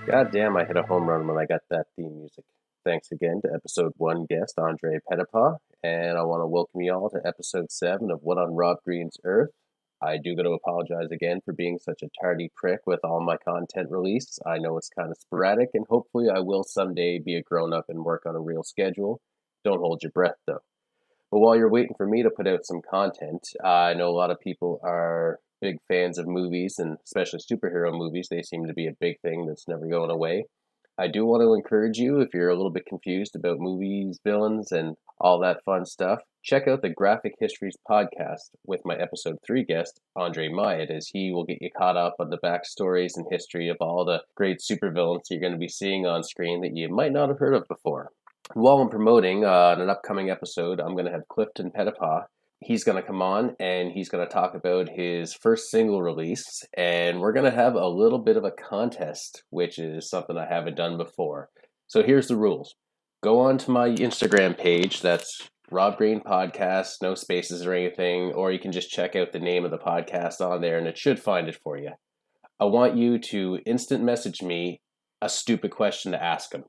God damn, I hit a home run when I got that theme music. Thanks again to episode 1 guest Andre Pettipas, and I want to welcome you all to episode 7 of What on Rob Green's Earth. I do got to apologize again for being such a tardy prick with all my content release. I know it's kind of sporadic, and hopefully I will someday be a grown-up and work on a real schedule. Don't hold your breath, though. But while you're waiting for me to put out some content, I know a lot of people are big fans of movies, and especially superhero movies. They seem to be a big thing that's never going away. I do want to encourage you, if you're a little bit confused about movies, villains, and all that fun stuff, check out the Graphic Histories podcast with my episode 3 guest, Andre Myatt, as he will get you caught up on the backstories and history of all the great supervillains you're going to be seeing on screen that you might not have heard of before. While I'm promoting an upcoming episode, I'm going to have Clifton Pettipas. He's going to come on and he's going to talk about his first single release, and we're going to have a little bit of a contest, which is something I haven't done before. So here's the rules. Go on to my Instagram page, that's Rob Green Podcast, no spaces or anything, or you can just check out the name of the podcast on there and it should find it for you. I want you to instant message me a stupid question to ask him.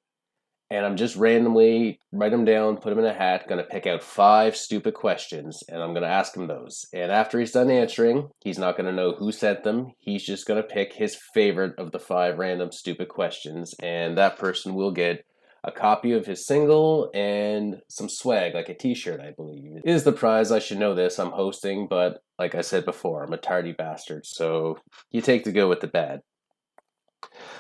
And I'm just randomly write them down, put them in a hat, going to pick out 5 stupid questions, and I'm going to ask him those. And after he's done answering, he's not going to know who sent them. He's just going to pick his favorite of the 5 random stupid questions, and that person will get a copy of his single and some swag, like a t-shirt, I believe. It is the prize. I should know this. I'm hosting, but like I said before, I'm a tardy bastard, so you take the good with the bad.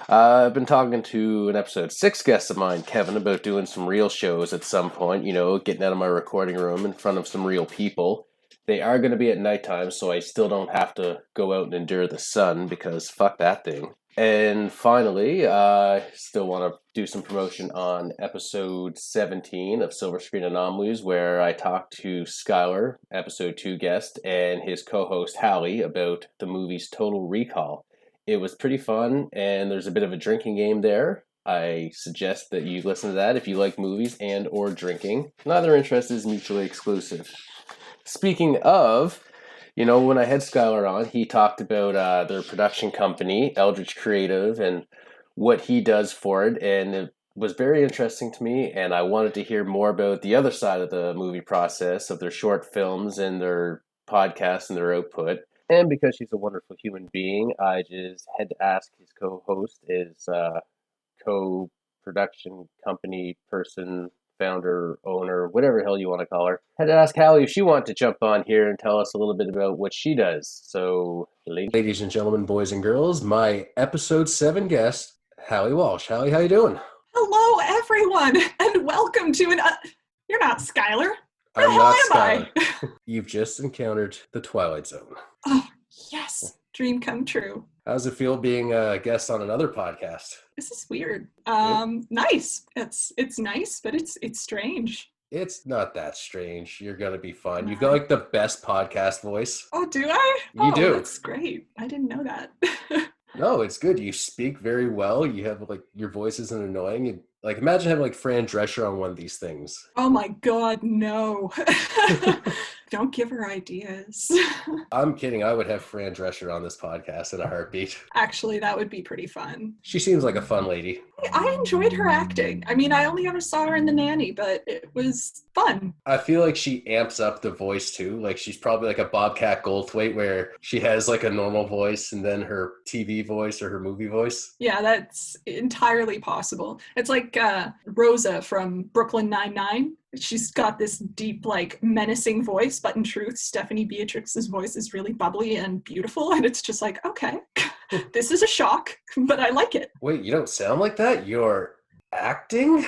I've been talking to an episode 6 guest of mine, Kevin, about doing some real shows at some point, getting out of my recording room in front of some real people. They are going to be at nighttime, so I still don't have to go out and endure the sun, because fuck that thing. And finally, I still want to do some promotion on episode 17 of Silver Screen Anomalies, where I talked to Skylar, episode 2 guest, and his co-host Hallie about the movie's Total Recall. It was pretty fun, and there's a bit of a drinking game there. I suggest that you listen to that if you like movies and or drinking. Neither interest is mutually exclusive. Speaking of, when I had Skylar on, he talked about their production company, Eldritch Creative, and what he does for it, and it was very interesting to me, and I wanted to hear more about the other side of the movie process, of their short films and their podcasts and their output. And because she's a wonderful human being, I just had to ask his co-host, his co-production company person, founder, owner, whatever the hell you want to call her. Had to ask Hallie if she wanted to jump on here and tell us a little bit about what she does. So, ladies and gentlemen, boys and girls, my episode 7 guest, Hallie Walsh. Hallie, how you doing? Hello, everyone, and welcome to an... You're not Skylar. I'm not Skylar. You've just encountered the Twilight Zone. Oh, yes. Dream come true. How does it feel being a guest on another podcast? This is weird. Nice. It's nice, but it's strange. It's not that strange. You're going to be fun. You've got the best podcast voice. Oh, do I? You do. That's great. I didn't know that. No, it's good. You speak very well. You have your voice isn't annoying. Imagine having Fran Drescher on one of these things. Oh my God, no. Don't give her ideas. I'm kidding. I would have Fran Drescher on this podcast in a heartbeat. Actually, that would be pretty fun. She seems like a fun lady. I enjoyed her acting. I mean, I only ever saw her in The Nanny, but it was fun. I feel like she amps up the voice too. She's probably a Bobcat Goldthwait, where she has a normal voice and then her TV voice or her movie voice. Yeah, that's entirely possible. It's like Rosa from Brooklyn Nine-Nine. She's got this deep, menacing voice, but in truth, Stephanie Beatrix's voice is really bubbly and beautiful, and it's just okay, this is a shock, but I like it. Wait, you don't sound like that? You're acting?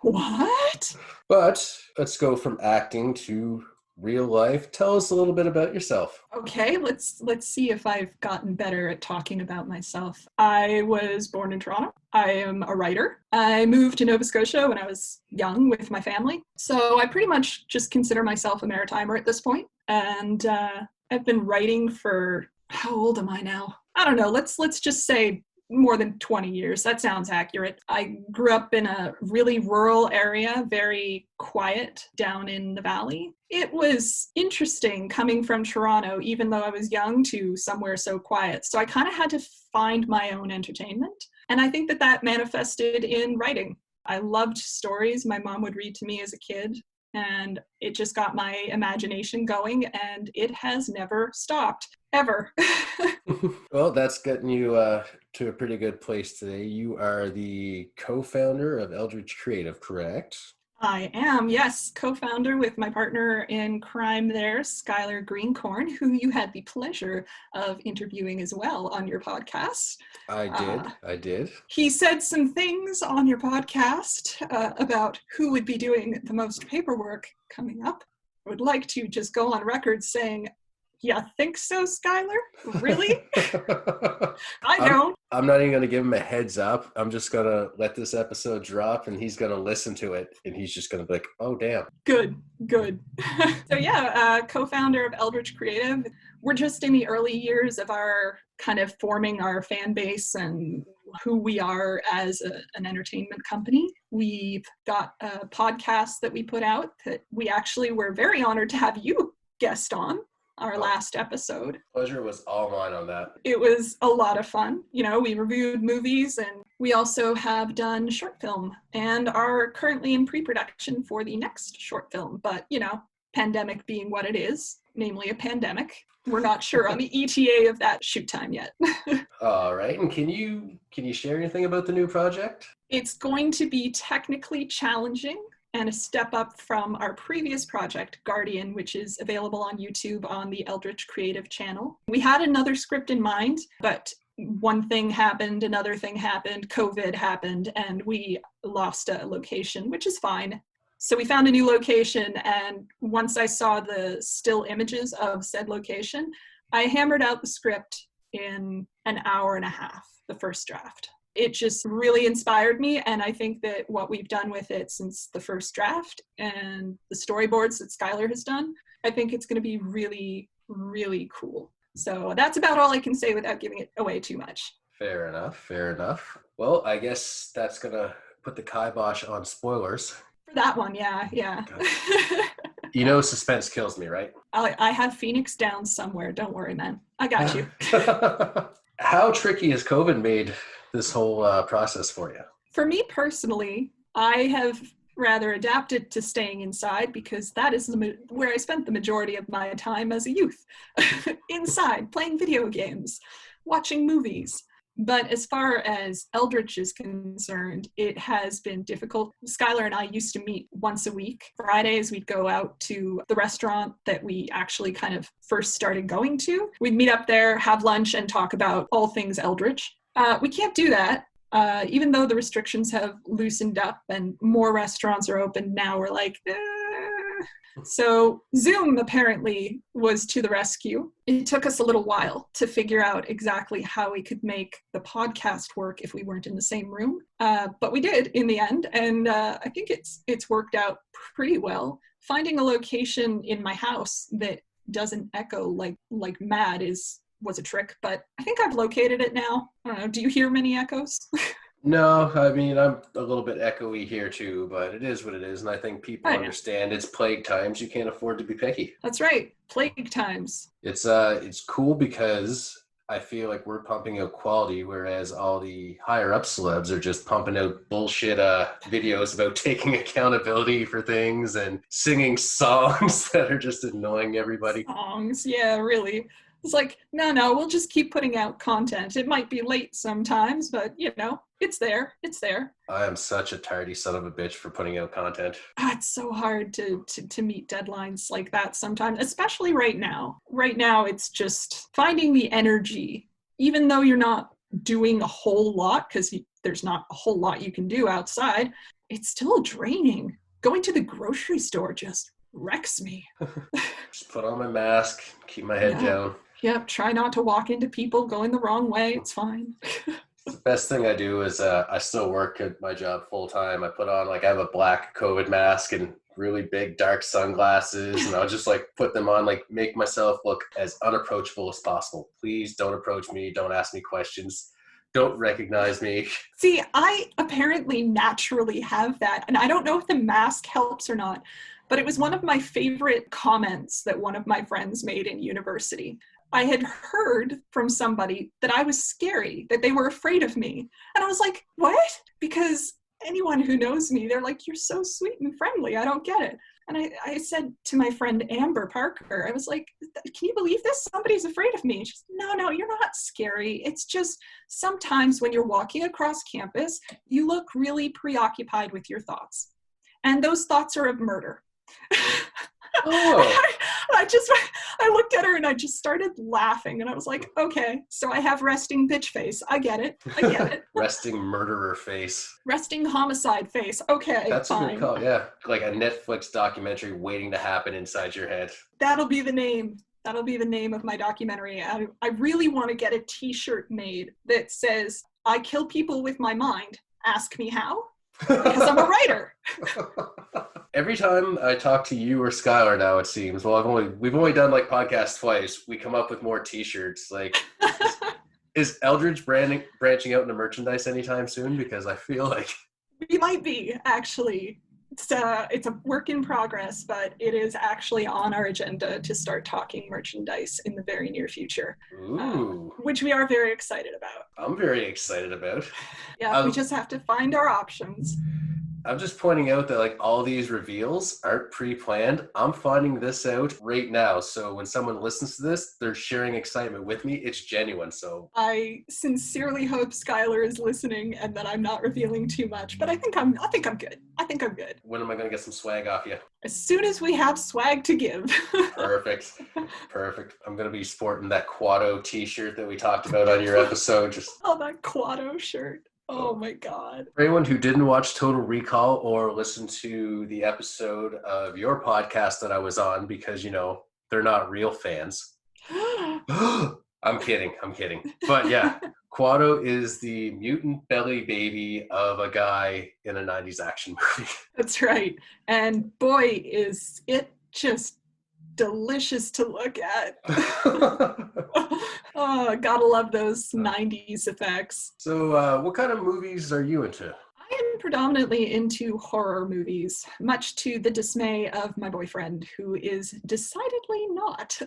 What? But let's go from acting to real life. Tell us a little bit about yourself. Okay, let's see if I've gotten better at talking about myself. I was born in Toronto. I am a writer. I moved to Nova Scotia when I was young with my family. So I pretty much just consider myself a maritimer at this point. And I've been writing for, how old am I now? I don't know. Let's just say more than 20 years. That sounds accurate. I grew up in a really rural area, very quiet down in the valley. It was interesting coming from Toronto, even though I was young, to somewhere so quiet. So I kind of had to find my own entertainment. And I think that that manifested in writing. I loved stories my mom would read to me as a kid, and it just got my imagination going, and it has never stopped, ever. Well, that's getting you to a pretty good place today. You are the co-founder of Eldritch Creative, correct? I am, yes, co-founder with my partner in crime there, Skylar Greencorn, who you had the pleasure of interviewing as well on your podcast. I did. He said some things on your podcast about who would be doing the most paperwork coming up. I would like to just go on record saying, "Yeah, think so, Skylar? Really?" I don't. I'm not even going to give him a heads up. I'm just going to let this episode drop and he's going to listen to it and he's just going to be like, oh, damn. Good. So yeah, co-founder of Eldritch Creative. We're just in the early years of our kind of forming our fan base and who we are as an entertainment company. We've got a podcast that we put out that we actually were very honored to have you guest on our last episode. Pleasure was all mine on that. It was a lot of fun. You know, we reviewed movies, and we also have done short film and are currently in pre-production for the next short film. But, you know, pandemic being what it is, namely a pandemic, we're not sure on the ETA of that shoot time yet. All right. And can you share anything about the new project? It's going to be technically challenging and a step up from our previous project, Guardian, which is available on YouTube on the Eldritch Creative channel. We had another script in mind, but one thing happened, another thing happened, COVID happened, and we lost a location, which is fine. So we found a new location, and once I saw the still images of said location, I hammered out the script in an hour and a half, the first draft. It just really inspired me, and I think that what we've done with it since the first draft and the storyboards that Skylar has done, I think it's going to be really, really cool. So that's about all I can say without giving it away too much. Fair enough. Well, I guess that's going to put the kibosh on spoilers. For that one, yeah. You know suspense kills me, right? I have Phoenix down somewhere. Don't worry, man. I got you. How tricky has COVID made this whole process for you? For me personally, I have rather adapted to staying inside because that is where I spent the majority of my time as a youth. Inside, playing video games, watching movies. But as far as Eldritch is concerned, it has been difficult. Skylar and I used to meet once a week. Fridays, we'd go out to the restaurant that we actually kind of first started going to. We'd meet up there, have lunch, and talk about all things Eldritch. We can't do that. Even though the restrictions have loosened up and more restaurants are open now, we're like, So Zoom apparently was to the rescue. It took us a little while to figure out exactly how we could make the podcast work if we weren't in the same room. But we did in the end, and I think it's worked out pretty well. Finding a location in my house that doesn't echo like mad was a trick, but I think I've located it now. I don't know. Do you hear many echoes? No, I mean, I'm a little bit echoey here too, but it is what it is. And I think people understand it's plague times. You can't afford to be picky. That's right. Plague times. It's cool because I feel like we're pumping out quality, whereas all the higher up celebs are just pumping out bullshit videos about taking accountability for things and singing songs that are just annoying everybody. Songs, yeah, really. It's like, no, we'll just keep putting out content. It might be late sometimes, but, you know, it's there. I am such a tardy son of a bitch for putting out content. It's so hard to meet deadlines like that sometimes, especially right now. Right now, it's just finding the energy, even though you're not doing a whole lot, because there's not a whole lot you can do outside. It's still draining. Going to the grocery store just wrecks me. Just put on my mask, keep my head down. Yep, try not to walk into people going the wrong way. It's fine. The best thing I do is I still work at my job full time. I put on I have a black COVID mask and really big dark sunglasses, and I'll just put them on, make myself look as unapproachable as possible. Please don't approach me. Don't ask me questions. Don't recognize me. See, I apparently naturally have that, and I don't know if the mask helps or not, but it was one of my favorite comments that one of my friends made in university. I had heard from somebody that I was scary, that they were afraid of me. And I was like, what? Because anyone who knows me, they're like, you're so sweet and friendly. I don't get it. And I said to my friend Amber Parker, I was like, can you believe this? Somebody's afraid of me. She's, no, you're not scary. It's just sometimes when you're walking across campus, you look really preoccupied with your thoughts. And those thoughts are of murder. Oh. I looked at her and I just started laughing, and I was like, okay, so I have resting bitch face. I get it. Resting murderer face. Resting homicide face. Okay, that's fine. a good call. Yeah, like a Netflix documentary waiting to happen inside your head. That'll be the name. That'll be the name of my documentary. I really want to get a t-shirt made that says, I kill people with my mind. Ask me how. Because I'm a writer. Every time I talk to you or Skylar now, it seems, well, we've only done like podcasts twice. We come up with more t-shirts. Like, is Eldritch branching out into merchandise anytime soon? Because I feel like we might be, actually. It's a work in progress, but it is actually on our agenda to start talking merchandise in the very near future. Ooh. Which we are very excited about. I'm very excited about. Yeah, we just have to find our options. I'm just pointing out that like all these reveals aren't pre-planned. I'm finding this out right now. So when someone listens to this, they're sharing excitement with me. It's genuine. So I sincerely hope Skylar is listening and that I'm not revealing too much, but I think I'm good. When am I going to get some swag off you? As soon as we have swag to give. Perfect. I'm going to be sporting that Quado t-shirt that we talked about on your episode. That Quado shirt. Oh my God. For anyone who didn't watch Total Recall or listen to the episode of your podcast that I was on, because, you know, they're not real fans. I'm kidding. But yeah, Quado is the mutant belly baby of a guy in a 90s action movie. That's right. And boy, is it just delicious to look at. Oh, gotta love those 90s effects. So what kind of movies are you into? I am predominantly into horror movies, much to the dismay of my boyfriend, who is decidedly not.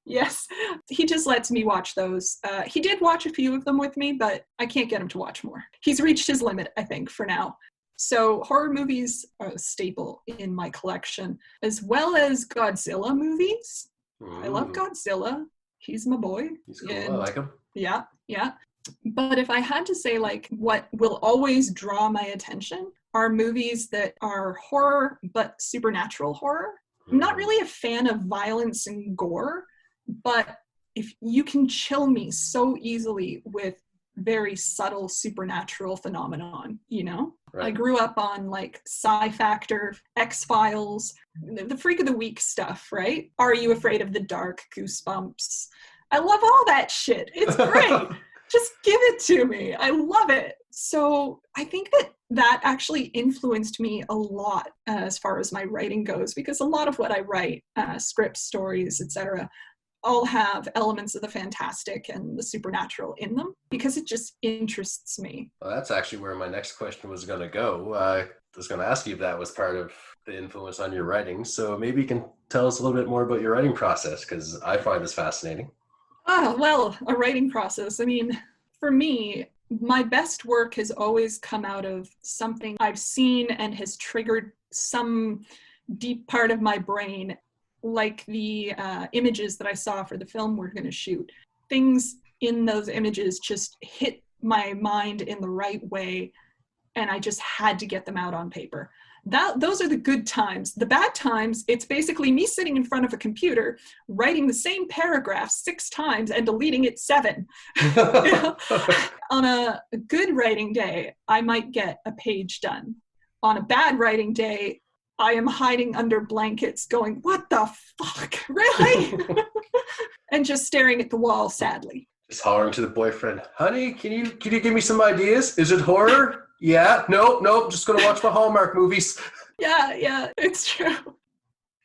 Yes, he just lets me watch those. He did watch a few of them with me, but I can't get him to watch more. He's reached his limit, I think, for now. So horror movies are a staple in my collection, as well as Godzilla movies. I love Godzilla. He's my boy. He's cool. I like him. Yeah. But if I had to say, like, what will always draw my attention are movies that are horror, but supernatural horror. I'm not really a fan of violence and gore, but if you can chill me so easily with very subtle supernatural phenomenon, you know? Right. I grew up on like Sci Factor, X-Files, the Freak of the Week stuff, right? Are You Afraid of the Dark? Goosebumps. I love all that shit. It's great. Just give it to me. I love it. So I think that actually influenced me a lot as far as my writing goes, because a lot of what I write, scripts, stories, etc., all have elements of the fantastic and the supernatural in them, because it just interests me. Well, that's actually where my next question was going to go. I was going to ask you if that was part of the influence on your writing. So maybe you can tell us a little bit more about your writing process, because I find this fascinating. Well, a writing process. I mean, for me, my best work has always come out of something I've seen and has triggered some deep part of my brain, like the images that I saw for the film we're going to shoot. Things in those images just hit my mind in the right way, and I just had to get them out on paper. Those are the good times. The bad times, it's basically me sitting in front of a computer, writing the same paragraph 6 times and deleting it 7. On a good writing day, I might get a page done. On a bad writing day, I am hiding under blankets going, what the fuck, really? And just staring at the wall sadly. Just hollering to the boyfriend, honey, can you give me some ideas? Is it horror? Yeah, nope, just gonna watch my Hallmark movies. Yeah, it's true.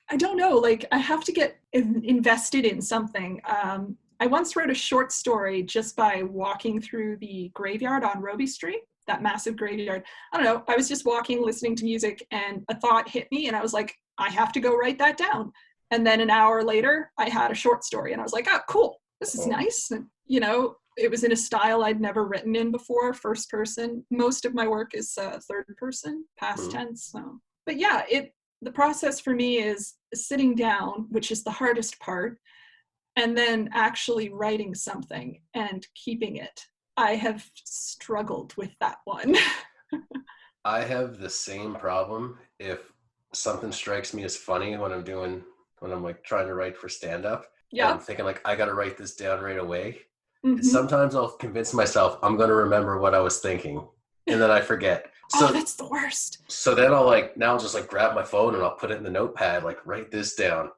I don't know, like, I have to get invested in something. I once wrote a short story just by walking through the graveyard on Roby Street, that massive graveyard. I don't know, I was just walking, listening to music, and a thought hit me, and I was like, I have to go write that down. And then an hour later, I had a short story and I was like, oh, cool, this is Oh. nice. And, you know, it was in a style I'd never written in before, first person. Most of my work is third person, past tense. So. But yeah, the process for me is sitting down, which is the hardest part, and then actually writing something and keeping it. I have struggled with that one. I have the same problem if something strikes me as funny when I'm like trying to write for stand up and I'm Yep. thinking like I got to write this down right away. Mm-hmm. Sometimes I'll convince myself I'm going to remember what I was thinking and then I forget. Oh, So that's the worst. so then I'll just like grab my phone and I'll put it in the notepad, like write this down.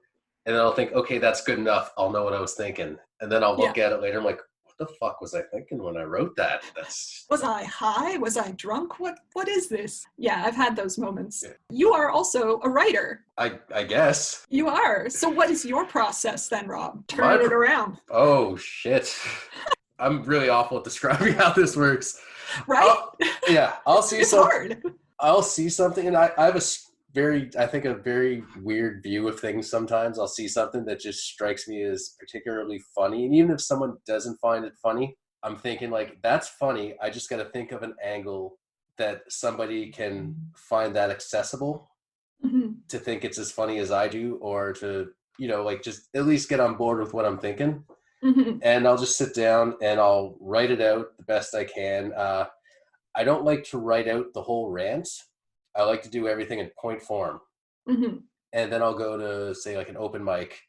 And then I'll think, okay, that's good enough. I'll know what I was thinking. And then I'll Yeah. look at it later. I'm like, what the fuck was I thinking when I wrote that? Was I high? Was I drunk? What is this? Yeah, I've had those moments. Yeah. You are also a writer. I guess. You are. So what is your process then, Rob? Turning it around. Oh shit. I'm really awful at describing how this works. Right? I'll see it's something. hard. I'll see something, and I have a very weird view of things. Sometimes I'll see something that just strikes me as particularly funny, and even if someone doesn't find it funny, I'm thinking like that's funny. I just got to think of an angle that somebody can find that accessible to think it's as funny as I do, or to like just at least get on board with what I'm thinking. And I'll just sit down and I'll write it out the best I can. I don't like to write out the whole rant. I like to do everything in point form. And then I'll go to say like an open mic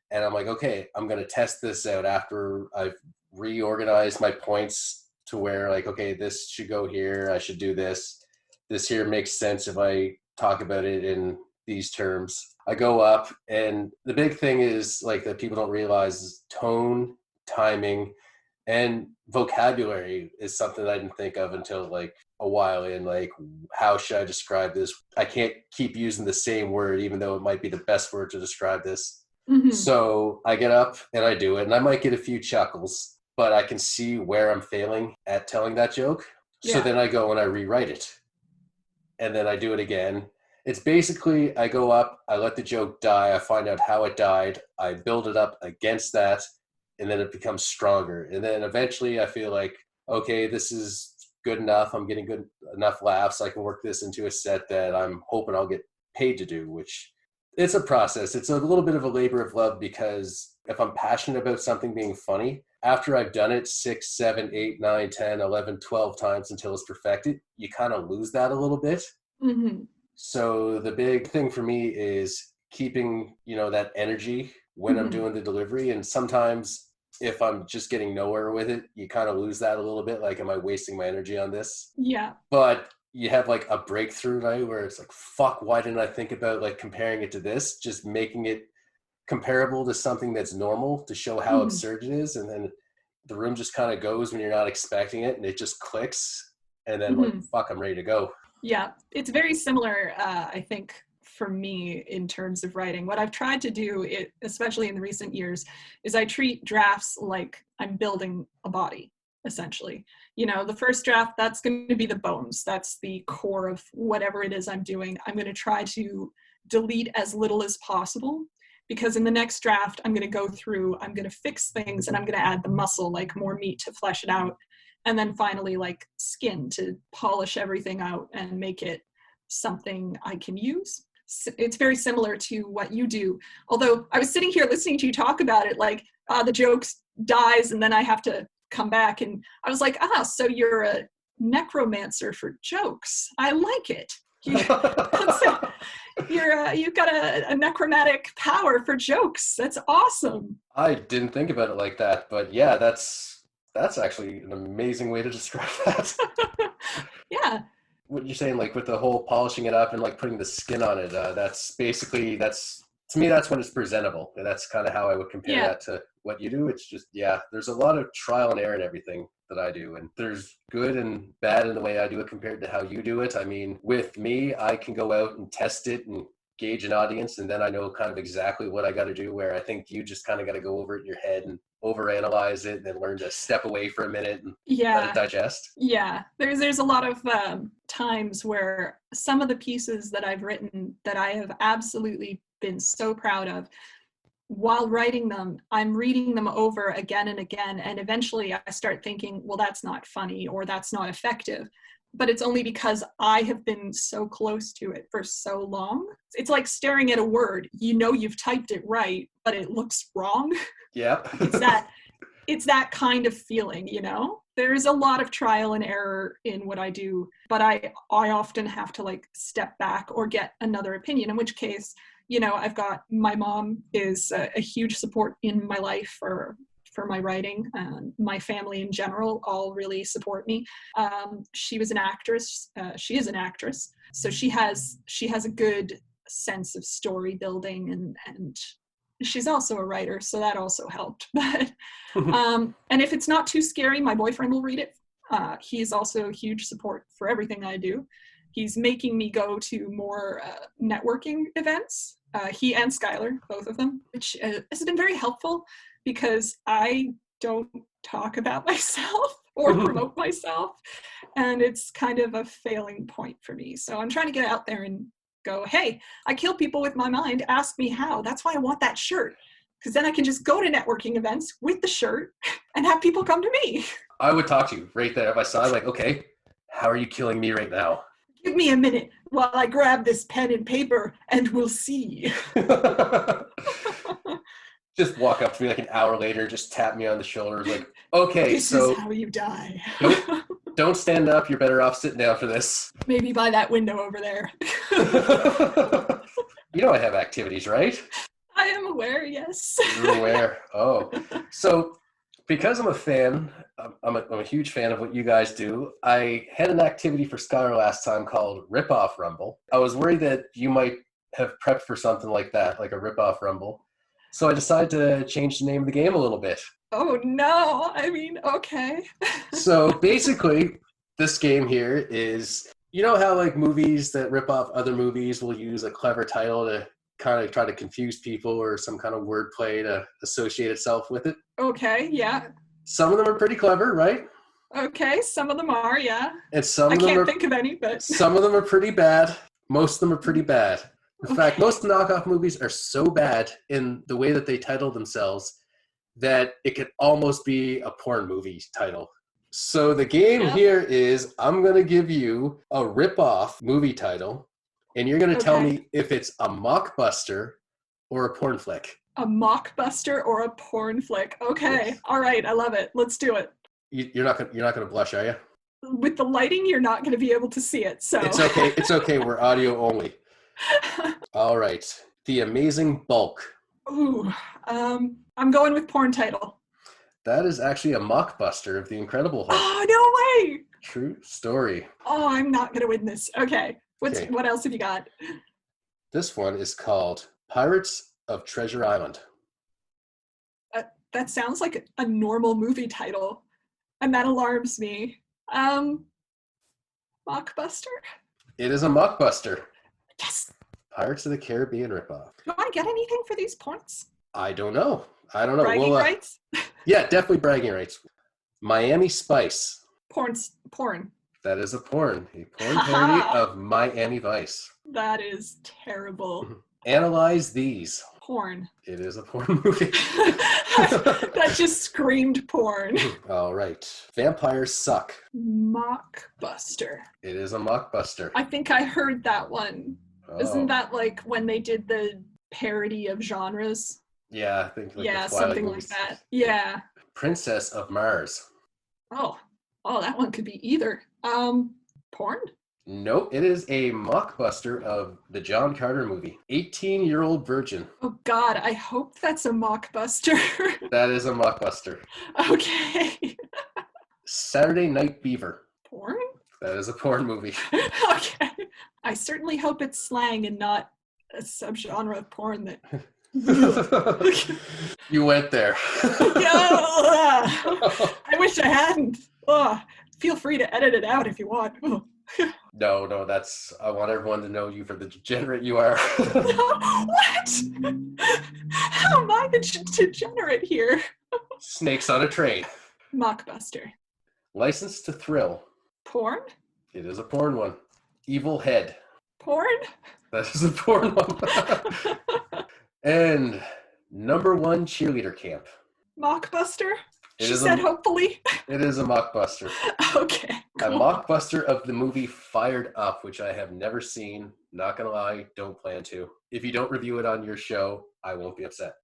and I'm like, okay, I'm going to test this out after I've reorganized my points to where like, okay, this should go here. I should do this. This here makes sense if I talk about it in these terms. I go up, and the big thing is like that people don't realize is tone, timing, and vocabulary is something that I didn't think of until like a while in. Like, how should I describe this? I can't keep using the same word, even though it might be the best word to describe this. So I get up and I do it, and I might get a few chuckles, but I can see where I'm failing at telling that joke. So then I go and I rewrite it, and then I do it again. It's basically I go up, I let the joke die, I find out how it died, I build it up against that, and then it becomes stronger. And then eventually I feel like, okay, this is good enough. I'm getting good enough laughs. I can work this into a set that I'm hoping I'll get paid to do, which it's a process. It's a little bit of a labor of love because if I'm passionate about something being funny, after I've done it 6, 7, 8, 9, 10, 11, 12 times until it's perfected, you kind of lose that a little bit. So the big thing for me is keeping, that energy when I'm doing the delivery. And sometimes if I'm just getting nowhere with it, you kind of lose that a little bit. Like, am I wasting my energy on this? Yeah. But you have like a breakthrough night where it's like, fuck, why didn't I think about like comparing it to this? Just making it comparable to something that's normal to show how absurd it is. And then the room just kind of goes when you're not expecting it, and it just clicks. And then like, fuck, I'm ready to go. Yeah, it's very similar, I think, for me in terms of writing. What I've tried to do, especially in the recent years, is I treat drafts like I'm building a body, essentially. The first draft, that's going to be the bones. That's the core of whatever it is I'm doing. I'm going to try to delete as little as possible, because in the next draft, I'm going to go through, I'm going to fix things, and I'm going to add the muscle, like more meat to flesh it out. And then finally, like skin to polish everything out and make it something I can use. It's very similar to what you do. Although I was sitting here listening to you talk about it, like the jokes dies and then I have to come back. And I was like, so you're a necromancer for jokes. I like it. You've got a necromantic power for jokes. That's awesome. I didn't think about it like that, but yeah, that's actually an amazing way to describe that. Yeah. What you're saying, like with the whole polishing it up and like putting the skin on it, that's to me, that's when it's presentable. And that's kind of how I would compare that to what you do. It's just, there's a lot of trial and error in everything that I do. And there's good and bad in the way I do it compared to how you do it. I mean, with me, I can go out and test it and gauge an audience, and then I know kind of exactly what I got to do, where I think you just kind of got to go over it in your head and overanalyze it and then learn to step away for a minute and let it digest. Yeah, there's a lot of times where some of the pieces that I've written that I have absolutely been so proud of. While writing them, I'm reading them over again and again, and eventually I start thinking, well, that's not funny or that's not effective. But it's only because I have been so close to it for so long. It's like staring at a word. You know you've typed it right, but it looks wrong. Yep. It's that kind of feeling, you know? There's a lot of trial and error in what I do, but I often have to like step back or get another opinion, in which case, you know, I've got my mom is a huge support in my life for my writing. My family in general all really support me. She was an actress. She is an actress, so she has a good sense of story building, and she's also a writer, so that also helped. But and if it's not too scary, my boyfriend will read it. He's also a huge support for everything I do. He's making me go to more networking events. He and Skylar, both of them, which has been very helpful because I don't talk about myself or promote myself, and it's kind of a failing point for me. So I'm trying to get out there and go, hey, I kill people with my mind, ask me how. That's why I want that shirt, because then I can just go to networking events with the shirt and have people come to me. I would talk to you right there if I saw it, like, okay, how are you killing me right now? Give me a minute while I grab this pen and paper and we'll see. Just walk up to me like an hour later, just tap me on the shoulders, like, okay, this so is how you die. don't stand up. You're better off sitting down for this. Maybe by that window over there. You know I have activities, right? I am aware, yes. You're aware. Oh, so because I'm a fan, I'm a huge fan of what you guys do. I had an activity for Skylar last time called Ripoff Rumble. I was worried that you might have prepped for something like that, like a Ripoff Rumble. So I decided to change the name of the game a little bit. Oh no, I mean, okay. So basically, this game here is, you know how like movies that rip off other movies will use a clever title to kind of try to confuse people or some kind of wordplay to associate itself with it? Okay, yeah. Some of them are pretty clever, right? Okay, some of them are, yeah. And some I of them can't are, think of any, but some of them are pretty bad. Most of them are pretty bad. In okay. fact, most knockoff movies are so bad in the way that they title themselves that it could almost be a porn movie title. So the game here is I'm going to give you a rip-off movie title, and you're going to tell me if it's a mockbuster or a porn flick. A mockbuster or a porn flick. Okay. Yes. All right. I love it. Let's do it. You're not going to blush, are you? With the lighting, you're not going to be able to see it. So it's okay. It's okay. We're audio only. All right. The Amazing Bulk. Ooh. I'm going with porn title. That is actually a mockbuster of The Incredible Hulk. Oh, no way. True story. Oh, I'm not going to win this. Okay. What else have you got? This one is called Pirates of Treasure Island. That sounds like a normal movie title, and that alarms me. Mockbuster? It is a mockbuster. Yes. Pirates of the Caribbean ripoff. Do I get anything for these points? I don't know. Bragging rights? Yeah, definitely bragging rights. Miami Spice. Porn. That is a porn. A porn parody of Miami Vice. That is terrible. Analyze These. Porn. It is a porn movie. That just screamed porn. All right. Vampires Suck. Mockbuster. It is a mockbuster. I think I heard that one. Oh. Isn't that like when they did the parody of genres? Yeah, I think like yeah, something movies. Like that. Yeah. Princess of Mars. Oh, that one could be either. Porn? Nope, it is a mockbuster of the John Carter movie, 18-Year-Old Virgin. Oh God, I hope that's a mockbuster. That is a mockbuster. Okay. Saturday Night Fever. Porn? That is a porn movie. Okay. I certainly hope it's slang and not a subgenre of porn that... You went there. I wish I hadn't. Feel free to edit it out if you want. No, that's... I want everyone to know you for the degenerate you are. What? How am I the degenerate here? Snakes on a Train. Mockbuster. License to Thrill. Porn? It is a porn one. Evil Head. Porn? That is a porn one. And number one, cheerleader camp. Mockbuster? It She is said a hopefully. it is a mockbuster. Okay, A cool. mockbuster of the movie Fired Up, which I have never seen. Not gonna lie, don't plan to. If you don't review it on your show, I won't be upset.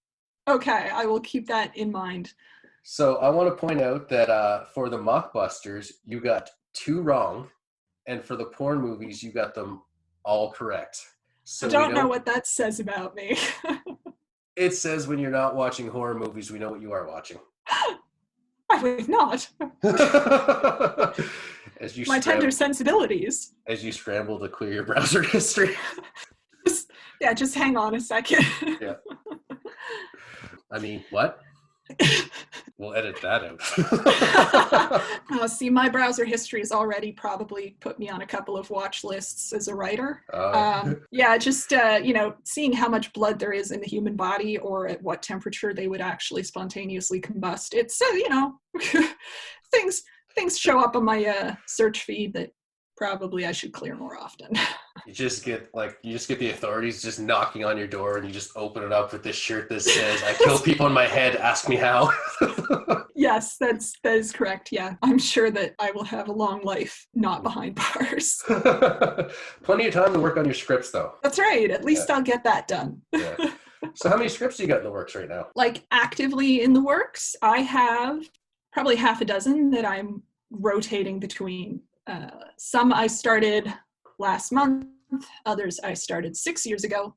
Okay, I will keep that in mind. So I want to point out that for the mockbusters, you got two wrong, and for the porn movies, you got them all correct. I So we don't know know what that says about me. it says when you're not watching horror movies, we know what you are watching. I would not. as you My tender sensibilities. as you scramble to clear your browser history. Just hang on a second. Yeah. I mean, what? We'll edit that out. See, my browser history has already probably put me on a couple of watch lists as a writer. Seeing how much blood there is in the human body or at what temperature they would actually spontaneously combust. It's, things show up on my search feed that probably I should clear more often. You just get the authorities just knocking on your door, and you just open it up with this shirt that says, "I kill people in my head, ask me how." Yes, that is correct. Yeah, I'm sure that I will have a long life not behind bars. Plenty of time to work on your scripts, though. That's right. At least I'll get that done. Yeah. So how many scripts do you got in the works right now? Like actively in the works, I have probably half a dozen that I'm rotating between. Some I started last month, others I started 6 years ago.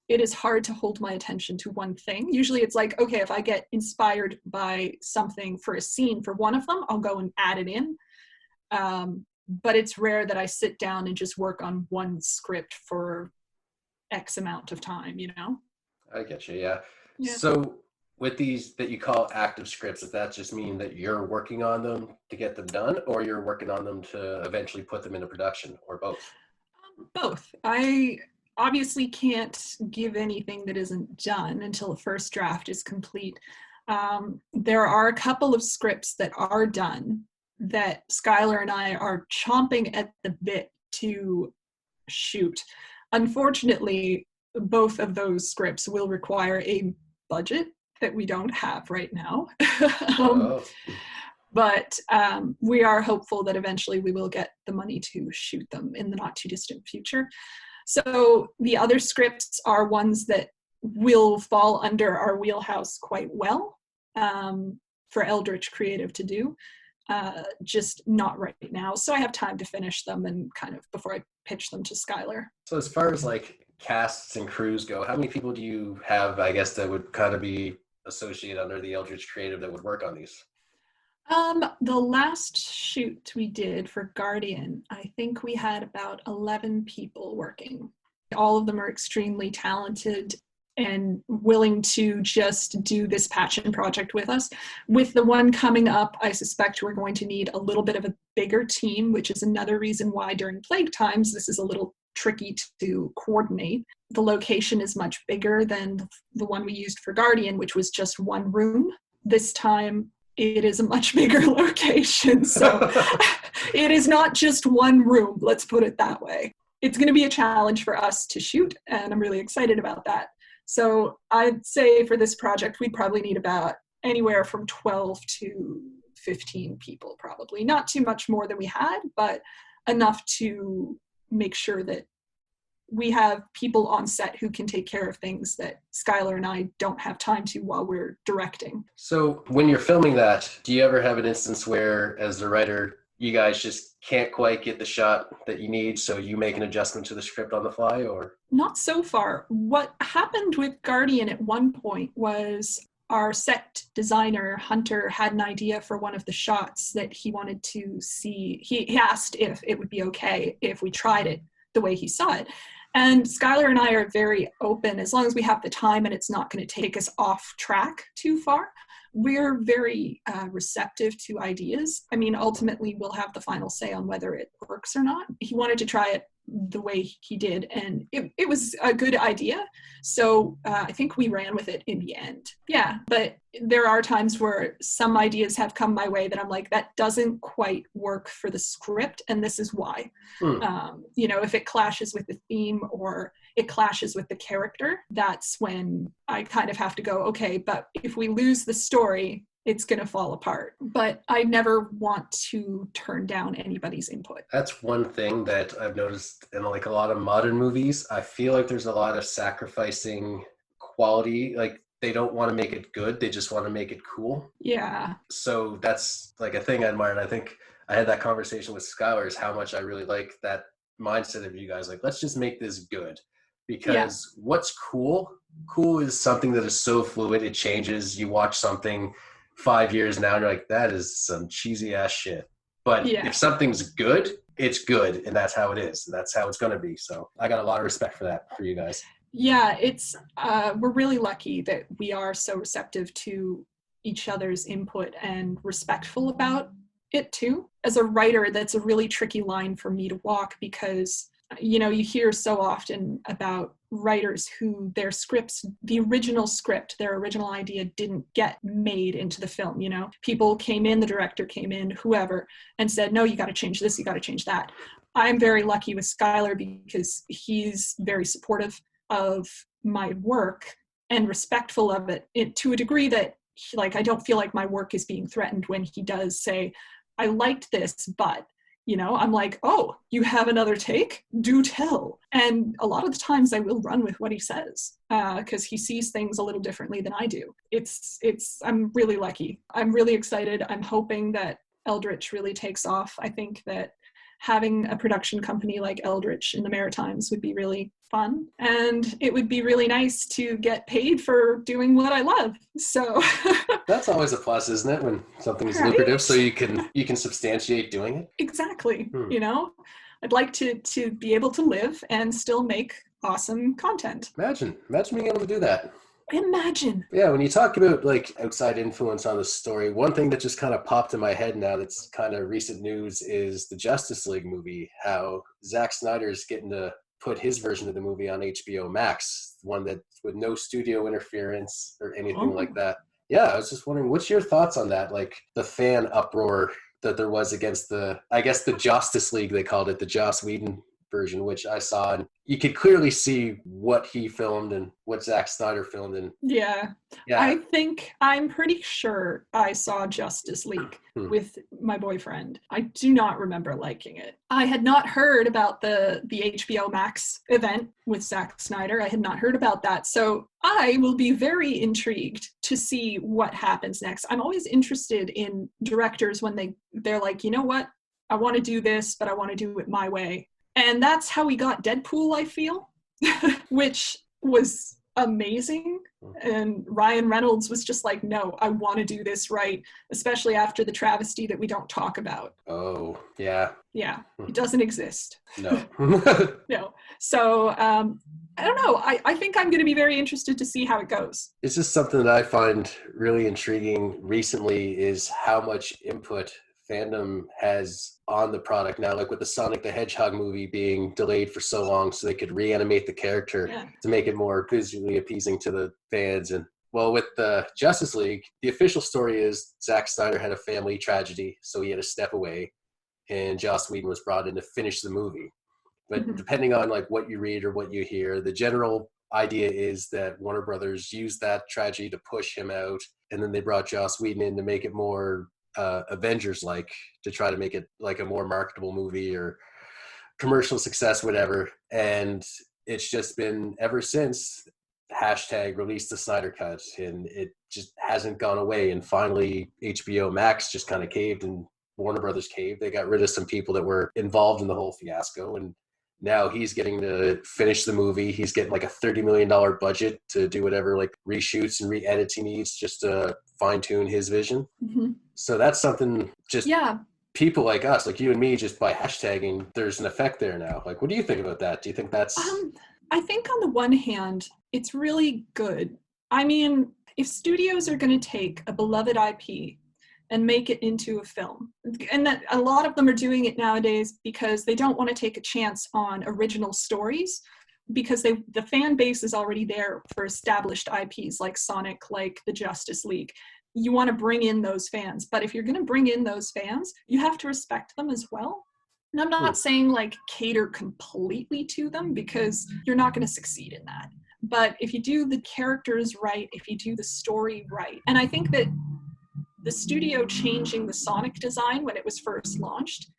It is hard to hold my attention to one thing. Usually it's like, okay, if I get inspired by something for a scene for one of them, I'll go and add it in. But it's rare that I sit down and just work on one script for X amount of time, you know? I get you, yeah. Yeah. So with these that you call active scripts, does that just mean that you're working on them to get them done, or you're working on them to eventually put them into production, or both? Both. I obviously can't give anything that isn't done until the first draft is complete. There are a couple of scripts that are done that Skylar and I are chomping at the bit to shoot. Unfortunately, both of those scripts will require a budget that we don't have right now. But we are hopeful that eventually we will get the money to shoot them in the not too distant future. So the other scripts are ones that will fall under our wheelhouse quite well for Eldritch Creative to do, just not right now. So I have time to finish them and kind of before I pitch them to Skylar. So as far as like casts and crews go, how many people do you have, I guess, that would kind of be associated under the Eldritch Creative that would work on these? The last shoot we did for Guardian, I think we had about 11 people working. All of them are extremely talented and willing to just do this passion project with us. With the one coming up, I suspect we're going to need a little bit of a bigger team, which is another reason why during plague times, this is a little tricky to coordinate. The location is much bigger than the one we used for Guardian, which was just one room. This time, it is a much bigger location. So it is not just one room, let's put it that way. It's going to be a challenge for us to shoot, and I'm really excited about that. So I'd say for this project, we'd probably need about anywhere from 12 to 15 people, probably. Not too much more than we had, but enough to make sure that we have people on set who can take care of things that Skylar and I don't have time to while we're directing. So when you're filming that, do you ever have an instance where, as the writer, you guys just can't quite get the shot that you need, so you make an adjustment to the script on the fly, or? Not so far. What happened with Guardian at one point was our set designer, Hunter, had an idea for one of the shots that he wanted to see. He asked if it would be okay if we tried it the way he saw it. And Skylar and I are very open, as long as we have the time and it's not going to take us off track too far. We're very receptive to ideas. I mean, ultimately, we'll have the final say on whether it works or not. He wanted to try it the way he did, and it was a good idea. So I think we ran with it in the end. Yeah, but there are times where some ideas have come my way that I'm like, that doesn't quite work for the script, and this is why. If it clashes with the theme or it clashes with the character, that's when I kind of have to go, okay, but if we lose the story, it's going to fall apart. But I never want to turn down anybody's input. That's one thing that I've noticed in like a lot of modern movies. I feel like there's a lot of sacrificing quality. Like they don't want to make it good. They just want to make it cool. Yeah. So that's like a thing I admire. And I think I had that conversation with Skylar is how much I really like that mindset of you guys. Like, let's just make this good. Because what's cool is something that is so fluid. It changes. You watch something 5 years now and you're like, that is some cheesy ass shit. But if something's good, it's good. And that's how it is. That's how it's going to be. So I got a lot of respect for that for you guys. Yeah, it's we're really lucky that we are so receptive to each other's input and respectful about it too. As a writer, that's a really tricky line for me to walk because, you hear so often about writers who their scripts, the original script, their original idea didn't get made into the film. People came in, the director came in, whoever, and said, no, you got to change this, you got to change that. I'm very lucky with Skylar because he's very supportive of my work and respectful of it to a degree that I don't feel like my work is being threatened when he does say, I liked this, but I'm like, oh, you have another take? Do tell. And a lot of the times I will run with what he says because he sees things a little differently than I do. I'm really lucky. I'm really excited. I'm hoping that Eldritch really takes off. I think that having a production company like Eldritch in the Maritimes would be really fun. And it would be really nice to get paid for doing what I love. So that's always a plus, isn't it? When something is lucrative, so you can substantiate doing it. Exactly. I'd like to be able to live and still make awesome content. Imagine being able to do that. Imagine. Yeah, when you talk about like outside influence on the story, one thing that just kind of popped in my head now that's kind of recent news is the Justice League movie, how Zack Snyder's getting to put his version of the movie on HBO Max, one that with no studio interference or anything like that. Yeah, I was just wondering, what's your thoughts on that? Like the fan uproar that there was against the Justice League, they called it, the Joss Whedon version, which I saw, and you could clearly see what he filmed and what Zack Snyder filmed. And yeah. I'm pretty sure I saw Justice League with my boyfriend. I do not remember liking it. I had not heard about the HBO Max event with Zack Snyder. I had not heard about that. So I will be very intrigued to see what happens next. I'm always interested in directors when they're like, you know what? I want to do this, but I want to do it my way. And that's how we got Deadpool, I feel, which was amazing. And Ryan Reynolds was just like, no, I want to do this right, especially after the travesty that we don't talk about. Oh, yeah. Yeah, it doesn't exist. No. No. So, I don't know. I think I'm going to be very interested to see how it goes. It's just something that I find really intriguing recently is how much input fandom has on the product now, like with the Sonic the Hedgehog movie being delayed for so long so they could reanimate the character to make it more visually appeasing to the fans. And well, with the Justice League, the official story is Zack Snyder had a family tragedy, so he had to step away, and Joss Whedon was brought in to finish the movie. But depending on like what you read or what you hear, the general idea is that Warner Brothers used that tragedy to push him out, and then they brought Joss Whedon in to make it more Avengers-like, to try to make it like a more marketable movie or commercial success, whatever. And it's just been ever since #release the Snyder Cut, and it just hasn't gone away. And finally HBO Max just kind of caved, and Warner Brothers caved. They got rid of some people that were involved in the whole fiasco, and now he's getting to finish the movie. He's getting like a $30 million budget to do whatever like reshoots and re-edits he needs just to fine-tune his vision. So that's something just people like us, like you and me, just by hashtagging, there's an effect there now. Like, what do you think about that? Do you think that's... I think on the one hand, it's really good. I mean, if studios are going to take a beloved IP and make it into a film. And that a lot of them are doing it nowadays because they don't want to take a chance on original stories, because the fan base is already there for established IPs like Sonic, like the Justice League. You want to bring in those fans, but if you're going to bring in those fans, you have to respect them as well. And I'm not saying like cater completely to them, because you're not going to succeed in that. But if you do the characters right, if you do the story right, and I think that the studio changing the Sonic design when it was first launched,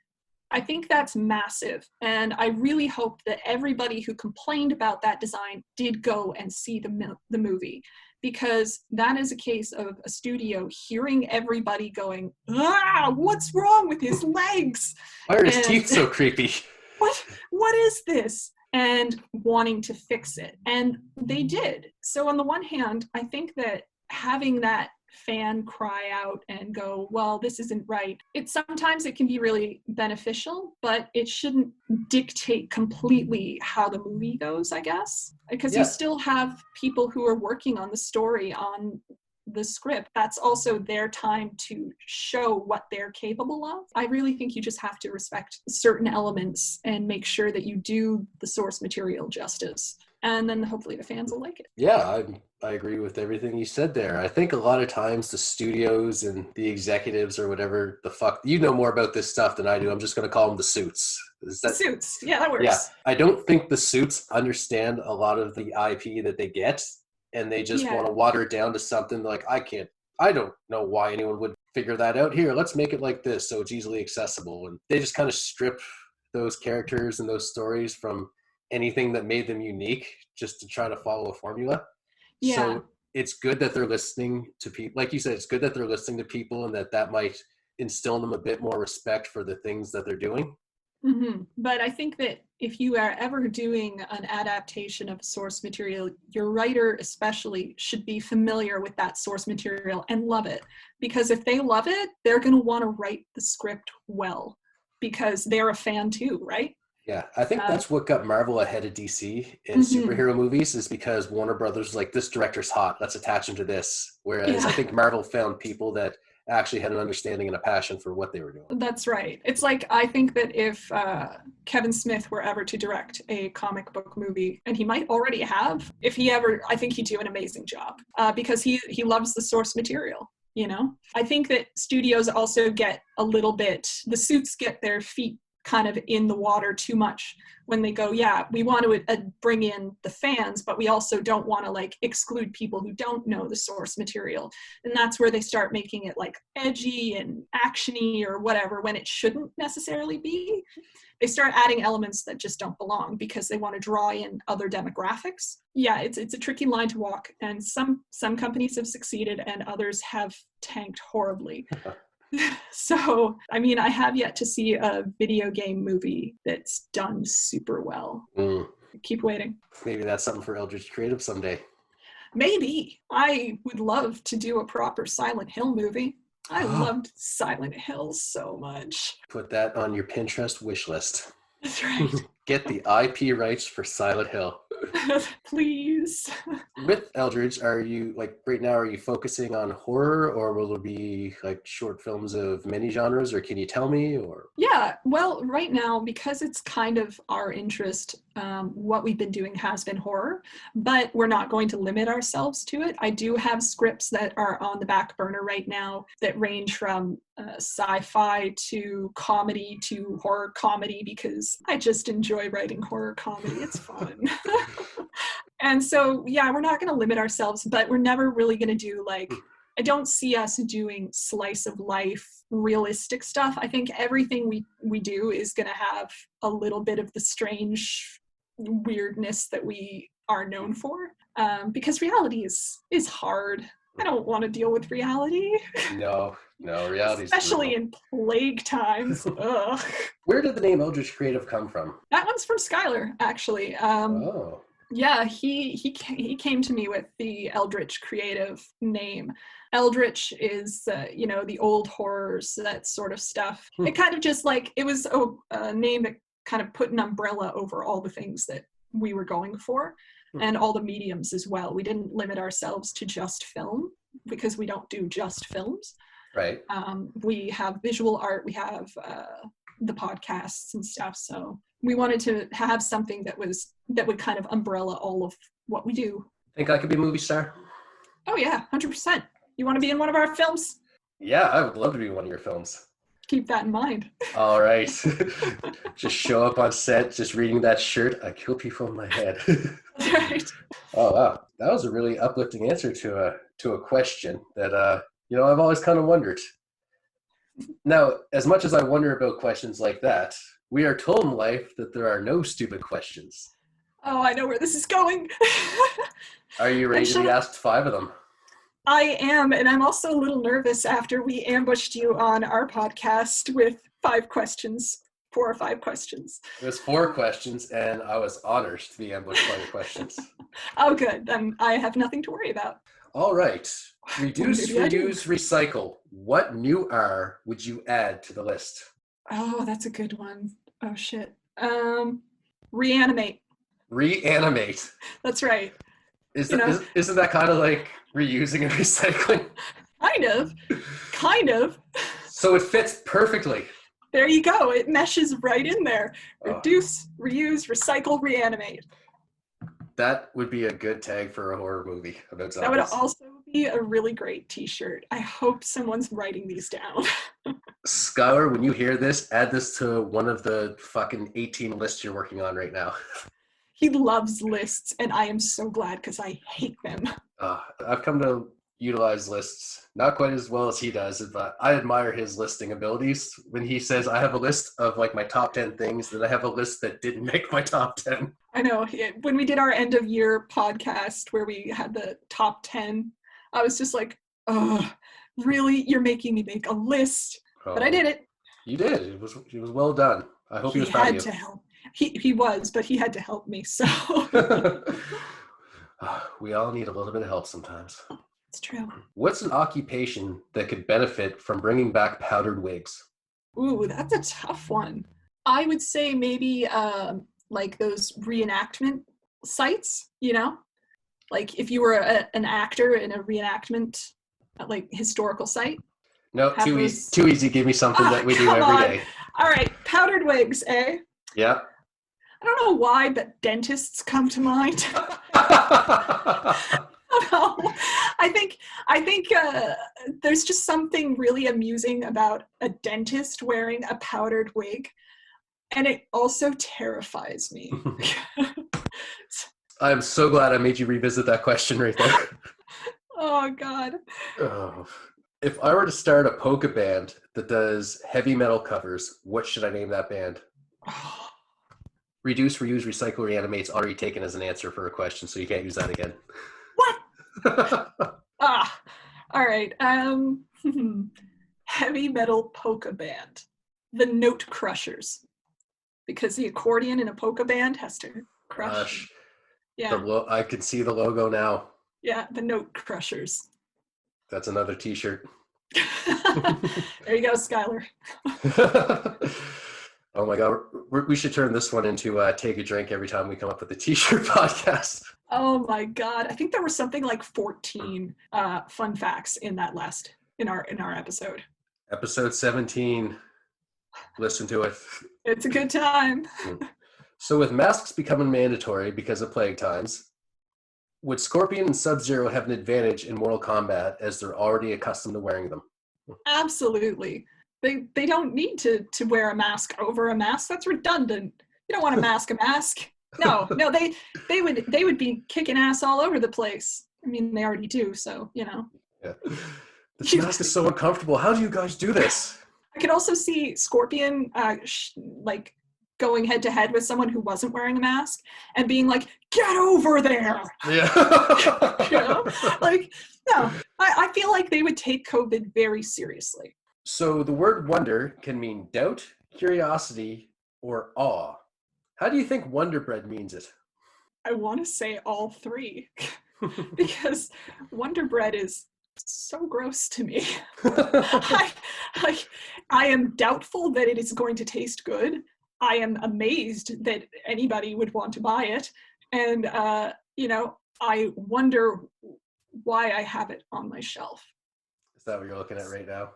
I think that's massive. And I really hope that everybody who complained about that design did go and see the movie, because that is a case of a studio hearing everybody going, what's wrong with his legs? Why are his teeth so creepy? What is this? And wanting to fix it. And they did. So on the one hand, I think that having that fan cry out and go, well, this isn't right, sometimes it can be really beneficial, but it shouldn't dictate completely how the movie goes, I guess, because you still have people who are working on the story, on the script. That's also their time to show what they're capable of. I really think you just have to respect certain elements and make sure that you do the source material justice. And then hopefully the fans will like it. Yeah, I agree with everything you said there. I think a lot of times the studios and the executives or whatever the fuck, you know more about this stuff than I do. I'm just going to call them the suits. The suits. Yeah, that works. Yeah, I don't think the suits understand a lot of the IP that they get, and they just want to water it down to something like, I don't know why anyone would figure that out. Here, let's make it like this so it's easily accessible. And they just kind of strip those characters and those stories from anything that made them unique just to try to follow a formula. Yeah. So it's good that they're listening to people. Like you said, it's good that they're listening to people, and that might instill in them a bit more respect for the things that they're doing. Mm-hmm. But I think that if you are ever doing an adaptation of source material, your writer especially should be familiar with that source material and love it. Because if they love it, they're going to want to write the script well, because they're a fan too, right? Yeah, I think that's what got Marvel ahead of DC in superhero movies, is because Warner Brothers was like, this director's hot, let's attach him to this. Whereas I think Marvel found people that actually had an understanding and a passion for what they were doing. That's right. It's like, I think that if Kevin Smith were ever to direct a comic book movie, and he might already have, if he ever, I think he'd do an amazing job, because he loves the source material. You know, I think that studios also get a little bit, the suits get their feet kind of in the water too much when they go, we want to bring in the fans, but we also don't want to like exclude people who don't know the source material. And that's where they start making it like edgy and actiony or whatever, when it shouldn't necessarily be. They start adding elements that just don't belong because they want to draw in other demographics. Yeah, it's a tricky line to walk, and some companies have succeeded and others have tanked horribly. So, I mean, I have yet to see a video game movie that's done super well. Keep waiting. Maybe that's something for Eldritch Creative someday. Maybe. I would love to do a proper Silent Hill movie. I loved Silent Hill so much. Put that on your Pinterest wish list. That's right. Get the IP rights for Silent Hill. Please. With Eldritch, are you, like, right now, are you focusing on horror, or will there be like short films of many genres, or can you tell me? Or yeah, well, right now, because it's kind of our interest, what we've been doing has been horror, but we're not going to limit ourselves to it. I do have scripts that are on the back burner right now that range from sci-fi to comedy to horror comedy, because I just enjoy writing horror comedy. It's fun. And so, yeah, we're not going to limit ourselves, but we're never really going to do like, I don't see us doing slice of life, realistic stuff. I think everything we do is going to have a little bit of the strange weirdness that we are known for, because reality is hard. I don't want to deal with reality. No, reality, especially in plague times. Ugh. Where did the name Eldritch Creative come from? That one's from Skylar, actually. Yeah, he came to me with the Eldritch Creative name. Eldritch is, the old horrors, that sort of stuff. It kind of just like, it was a name that kind of put an umbrella over all the things that we were going for, and all the mediums as well. We didn't limit ourselves to just film, because we don't do just films. Right. We have visual art, we have the podcasts and stuff. So we wanted to have something that would kind of umbrella all of what we do. Think I could be a movie star? Oh yeah, 100%. You want to be in one of our films? Yeah, I would love to be in one of your films. Keep that in mind. All right. Just show up on set, just reading that shirt. I kill people in my head. That's right. Oh wow, that was a really uplifting answer to a question that I've always kind of wondered. Now, as much as I wonder about questions like that, we are told in life that there are no stupid questions. Oh, I know where this is going. Are you ready to be asked 5 of them? I am, and I'm also a little nervous after we ambushed you on our podcast with 5 questions, 4 or 5 questions. It was 4 questions, and I was honored to be ambushed by your questions. Oh, good. Then I have nothing to worry about. All right. Reduce, reuse, recycle. What new R would you add to the list? Oh, that's a good one. Oh, shit. Reanimate. Reanimate. That's right. Isn't that kind of like reusing and recycling? Kind of. So it fits perfectly. There you go. It meshes right in there. Reduce, reuse, recycle, reanimate. That would be a good tag for a horror movie about zombies. That would also be a really great t-shirt. I hope someone's writing these down. Skylar, when you hear this, add this to one of the fucking 18 lists you're working on right now. He loves lists, and I am so glad because I hate them. I've come to utilize lists, not quite as well as he does, but I admire his listing abilities. When he says, I have a list of like my top 10 things, then I have a list that didn't make my top 10. I know. When we did our end of year podcast where we had the top 10, I was just like, oh, really? You're making me make a list? But I did it. You did. It was well done. I hope he was proud of you. He had to help. He was, but he had to help me, so. We all need a little bit of help sometimes. It's true. What's an occupation that could benefit from bringing back powdered wigs? Ooh, that's a tough one. I would say maybe like those reenactment sites, Like if you were an actor in a reenactment, like historical site. No, too easy. Give me something that we do every day. All right, powdered wigs, eh? Yeah. I don't know why, but dentists come to mind. I think there's just something really amusing about a dentist wearing a powdered wig, and it also terrifies me. I'm so glad I made you revisit that question right there. Oh, God. Oh. If I were to start a polka band that does heavy metal covers, what should I name that band? Reduce, reuse, recycle, reanimate's already taken as an answer for a question, so you can't use that again. What? All right. Heavy metal polka band. The Note Crushers. Because the accordion in a polka band has to crush. Yeah. I can see the logo now. Yeah, the Note Crushers. That's another t-shirt. There you go, Skylar. Oh my God. We should turn this one into take a drink every time we come up with a t-shirt podcast. Oh my God. I think there were something like 14 fun facts in that in our episode. Episode 17. Listen to it. It's a good time. So with masks becoming mandatory because of plague times, would Scorpion and Sub-Zero have an advantage in Mortal Kombat as they're already accustomed to wearing them? Absolutely. They don't need to wear a mask over a mask. That's redundant. You don't want to mask a mask. No, they would be kicking ass all over the place. I mean, they already do, so, Yeah. This mask is so uncomfortable. How do you guys do this? I could also see Scorpion going head to head with someone who wasn't wearing a mask and being like, get over there. Yeah. No, I feel like they would take COVID very seriously. So the word wonder can mean doubt, curiosity, or awe. How do you think Wonder Bread means it? I want to say all 3 because Wonder Bread is so gross to me. I am doubtful that it is going to taste good. I am amazed that anybody would want to buy it. And, I wonder why I have it on my shelf. Is that what you're looking at right now?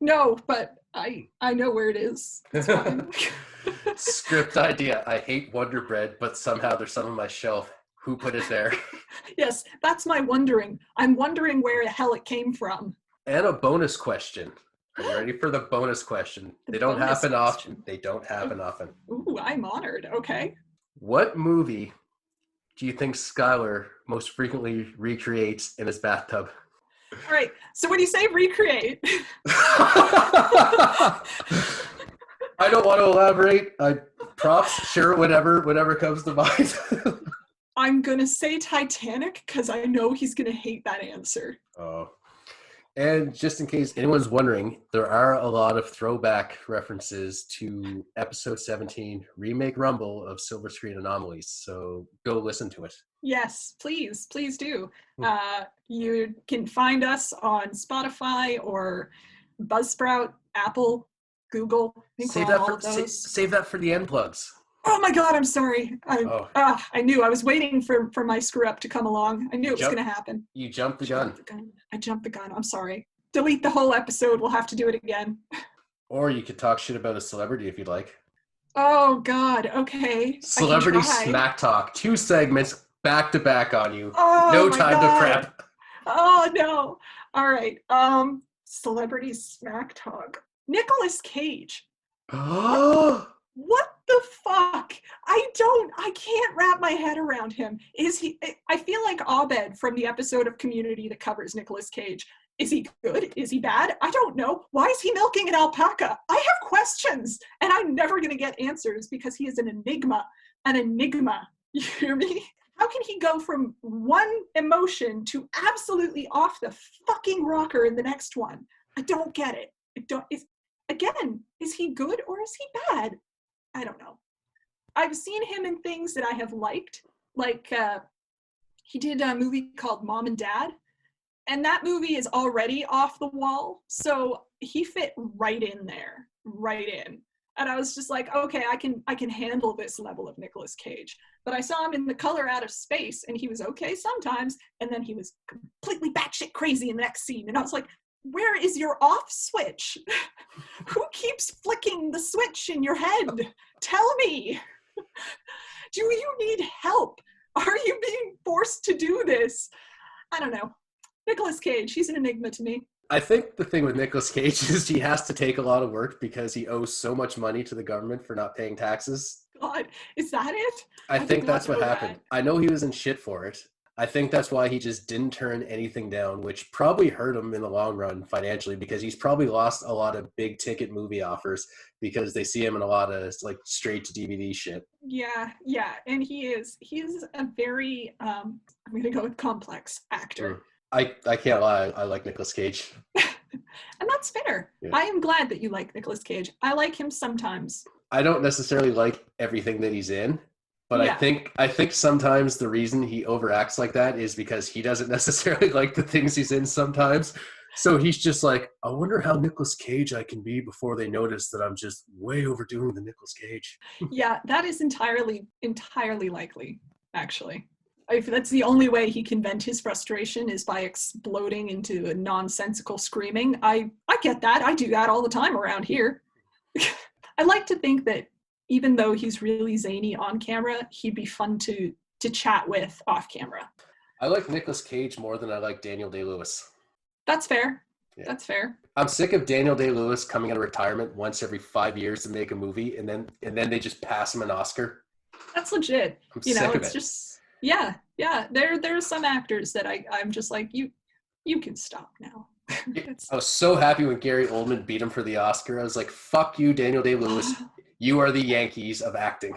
No, but I know where it is. It's fine. Script idea. I hate Wonder Bread, but somehow there's some on my shelf. Who put it there? Yes, that's my wondering. I'm wondering where the hell it came from. And a bonus question. Are you ready for the bonus question? The They don't bonus happen question. often. They don't happen often. Ooh, I'm honored. Okay. What movie do you think Skylar most frequently recreates in his bathtub? All right. So when you say recreate, I don't want to elaborate. Props, sure, whatever comes to mind. I'm going to say Titanic because I know he's going to hate that answer. Oh. And just in case anyone's wondering, there are a lot of throwback references to episode 17, Remake Rumble of Silver Screen Anomalies. So go listen to it. Yes, please do. You can find us on Spotify or Buzzsprout, Apple, Google. I think we're on all of those. Save that for the end plugs. Oh my God, I'm sorry. I knew. I was waiting for my screw up to come along. I knew it was going to happen. You jumped the gun. I jumped the gun. I'm sorry. Delete the whole episode. We'll have to do it again. Or you could talk shit about a celebrity if you'd like. Oh God. Okay. Celebrity Smack Talk. 2 segments back to back on you. Oh, no time to prep. Oh no. All right. Celebrity Smack Talk. Nicolas Cage. Oh. What the fuck? I can't wrap my head around him. I feel like Abed from the episode of Community that covers Nicolas Cage. Is he good? Is he bad? I don't know. Why is he milking an alpaca? I have questions, and I'm never going to get answers because he is an enigma. An enigma. You hear me? How can he go from one emotion to absolutely off the fucking rocker in the next one? I don't get it. Is he good or is he bad? I don't know. I've seen him in things that I have liked. Like, he did a movie called Mom and Dad. And that movie is already off the wall. So he fit right in there. Right in. And I was just like, okay, I can handle this level of Nicolas Cage. But I saw him in The Color Out of Space, and he was okay sometimes. And then he was completely batshit crazy in the next scene. And I was like, where is your off switch? Who keeps flicking the switch in your head? Tell me. Do you need help? Are you being forced to do this? I don't know. Nicolas Cage, he's an enigma to me. I think the thing with Nicolas Cage is he has to take a lot of work because he owes so much money to the government for not paying taxes. God, is that it? I think that's what happened. I know he was in shit for it. I think that's why he just didn't turn anything down, which probably hurt him in the long run financially because he's probably lost a lot of big ticket movie offers because they see him in a lot of like straight to DVD shit. Yeah. And he's a very, I'm going to go with complex actor. I can't lie. I like Nicolas Cage. And that's fair. Yeah. I am glad that you like Nicolas Cage. I like him sometimes. I don't necessarily like everything that he's in. But yeah. I think sometimes the reason he overacts like that is because he doesn't necessarily like the things he's in sometimes. So he's just like, I wonder how Nicolas Cage I can be before they notice that I'm just way overdoing the Nicolas Cage. Yeah, that is entirely likely, actually. If that's the only way he can vent his frustration is by exploding into a nonsensical screaming. I get that. I do that all the time around here. I like to think that even though he's really zany on camera, he'd be fun to chat with off camera. I like Nicolas Cage more than I like Daniel Day-Lewis. That's fair. Yeah. That's fair. I'm sick of Daniel Day-Lewis coming out of retirement once every 5 years to make a movie, and then they just pass him an Oscar. That's legit. I'm sick of it. Just yeah. There are some actors that I'm just like, you can stop now. I was so happy when Gary Oldman beat him for the Oscar. I was like, fuck you, Daniel Day-Lewis. You are the Yankees of acting.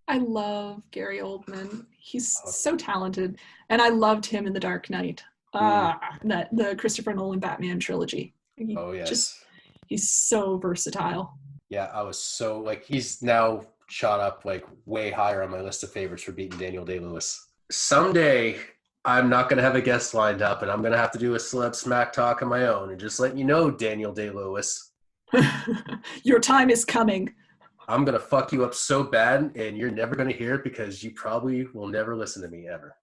I love Gary Oldman. He's so talented. And I loved him in The Dark Knight. The Christopher Nolan Batman trilogy. Yes. He's so versatile. Yeah, I was so, like, he's now shot up, like, way higher on my list of favorites for beating Daniel Day-Lewis. Someday, I'm not going to have a guest lined up, and I'm going to have to do a celeb smack talk on my own and just let you know, Daniel Day-Lewis. Your time is coming. I'm going to fuck you up so bad, and you're never going to hear it because you probably will never listen to me ever.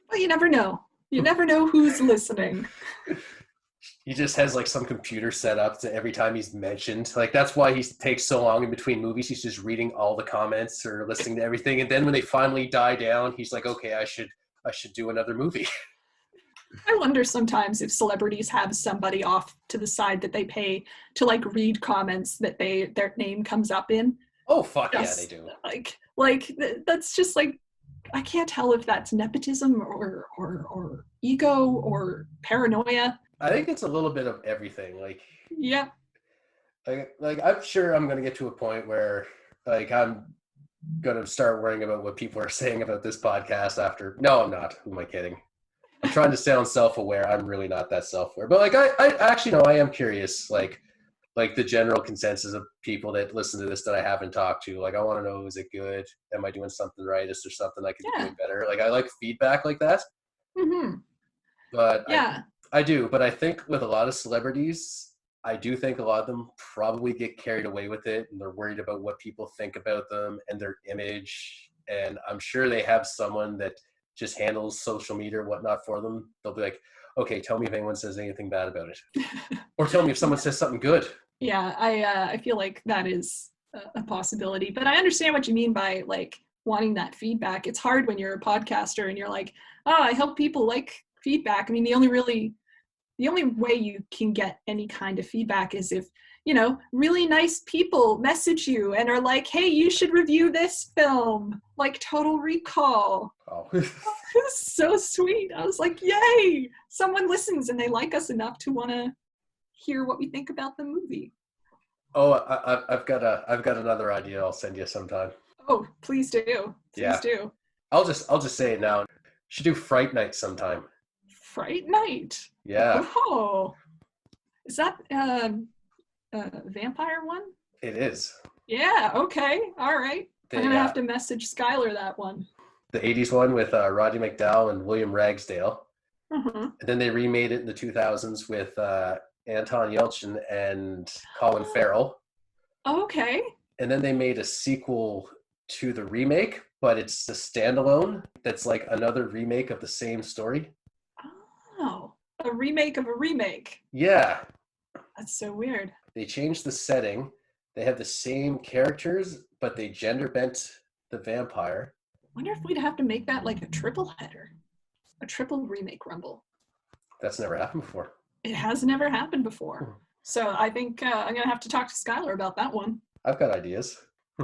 Well, you never know. You never know who's listening. He just has like some computer set up to every time he's mentioned. Like that's why he takes so long in between movies. He's just reading all the comments or listening to everything, and then when they finally die down, he's like, "Okay, I should do another movie." I wonder sometimes if celebrities have somebody off to the side that they pay to like read comments that their name comes up in. Oh fuck yeah, Just, they do. That's just like, I can't tell if that's nepotism or ego or paranoia. I think it's a little bit of everything. Yeah. Like I'm sure I'm gonna get to a point where like I'm gonna start worrying about what people are saying about this podcast after. No, I'm not. Who am I kidding? I'm trying to sound self-aware. I'm really not that self-aware. But like I actually know I am curious, like the general consensus of people that listen to this that I haven't talked to. Like I want to know, is it good? Am I doing something right? Is there something I could be doing better? Like I like feedback like that. Mm-hmm. But Yeah. I do. But I think with a lot of celebrities, I do think a lot of them probably get carried away with it and they're worried about what people think about them and their image. And I'm sure they have someone that just handles social media or whatnot for them. They'll be like, okay, tell me if anyone says anything bad about it. Or tell me if someone says something good. Yeah, I feel like that is a possibility. But I understand what you mean by like wanting that feedback. It's hard when you're a podcaster and you're like, oh, I help people like feedback. I mean, the only way you can get any kind of feedback is if, really nice people message you and are like, hey, you should review this film, like Total Recall. Oh. It was so sweet. I was like, yay, someone listens and they like us enough to want to hear what we think about the movie. Oh, I've got another idea I'll send you sometime. Oh, please do. Please do. I'll just say it now. Should do Fright Night sometime. Fright Night. Yeah. Oh, is that a vampire one? It is. Yeah. Okay. All right. I'm gonna have to message Skylar that one. The 80s one with Roddy McDowall and William Ragsdale. Mm-hmm. And then they remade it in the 2000s with Anton Yelchin and Colin Farrell. Okay. And then they made a sequel to the remake, but it's a standalone that's like another remake of the same story. Oh, a remake of a remake. Yeah. That's so weird. They changed the setting. They have the same characters, but they gender bent the vampire. Wonder if we'd have to make that like a triple header, a triple remake rumble. That's never happened before. It has never happened before. So I think I'm going to have to talk to Skylar about that one. I've got ideas.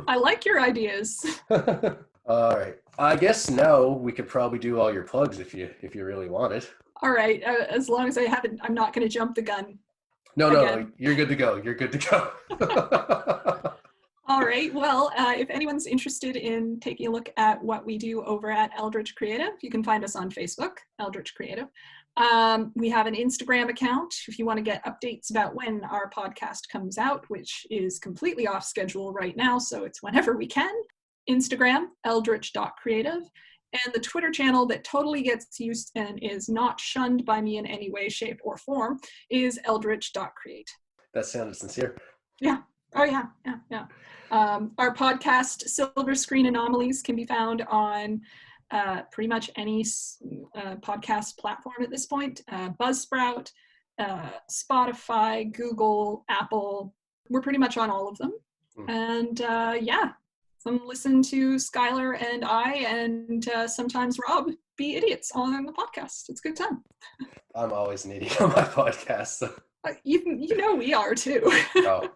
I like your ideas. All right. I guess now we could probably do all your plugs if you really want it. All right. As long as I'm not going to jump the gun. No, you're good to go. You're good to go. All right. Well, if anyone's interested in taking a look at what we do over at Eldritch Creative, you can find us on Facebook, Eldritch Creative. We have an Instagram account if you want to get updates about when our podcast comes out, which is completely off schedule right now, so it's whenever we can. Instagram, eldritch.creative. And the Twitter channel that totally gets used and is not shunned by me in any way, shape, or form is eldritch.create. That sounded sincere. Yeah. Oh, yeah. Our podcast, Silver Screen Anomalies, can be found on pretty much any podcast platform at this point. Buzzsprout, Spotify, Google, Apple. We're pretty much on all of them. And some listen to Skylar and I and sometimes Rob be idiots on the podcast. It's a good time. I'm always an idiot on my podcast. So. You know we are too. Oh.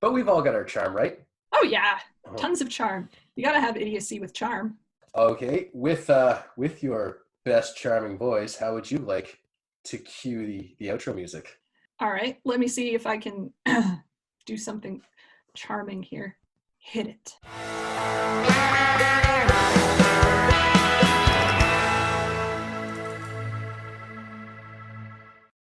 But we've all got our charm, right? Oh yeah, tons of charm. You gotta have idiocy with charm. Okay, with your best charming voice, how would you like to cue the outro music? All right, let me see if I can do something charming here. Hit it.